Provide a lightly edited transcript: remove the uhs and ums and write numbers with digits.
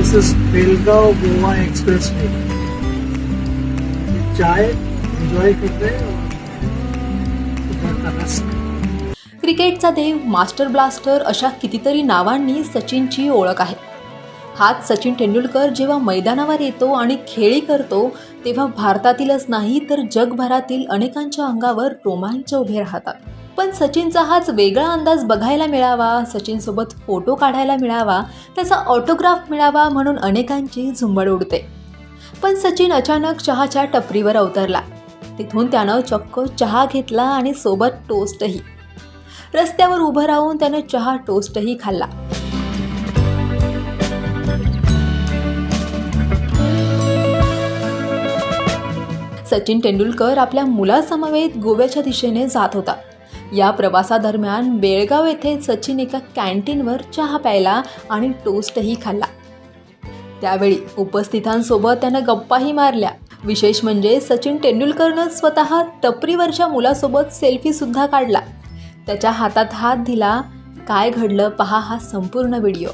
This is Belgaum Goa expressway. चाय enjoy करते हैं और क्रिकेटचा देव, मास्टर ब्लास्टर अशा कितीतरी नावांनी सचिनची ओळख आहे। हाच सचिन तेंडुलकर जेव्हा मैदानावर येतो आणि खेळी करतो तेव्हा भारतातीलच नाही तर जगभरातील अनेकांच्या अंगावर रोमांच उभे राहतात। पण सचिनचा हाच वेगळा अंदाज बघायला मिळावा, सचिनसोबत फोटो काढायला मिळावा, त्याचा ऑटोग्राफ मिळावा म्हणून अनेकांची झुंबड उडते। पण सचिन अचानक चहाच्या टपरीवर अवतरला। तिथून त्यानं चक्क चहा घेतला आणि सोबत टोस्टही। रस्त्यावर उभं राहून त्यानं चहा टोस्टही खाल्ला। सचिन तेंडुलकर आपल्या मुलासमवेत गोव्याच्या दिशेने जात होता। या प्रवासादरम्यान बेळगाव येथे सचिन एका कॅन्टीनवर चहा प्यायला आणि टोस्टही खाल्ला। त्यावेळी उपस्थितांसोबत त्यानं गप्पाही मारल्या। विशेष म्हणजे सचिन तेंडुलकरनं स्वतः टपरीवरच्या मुलासोबत सेल्फीसुद्धा काढला। त्याच्या हातात हात दिला। काय घडलं पहा हा संपूर्ण व्हिडिओ।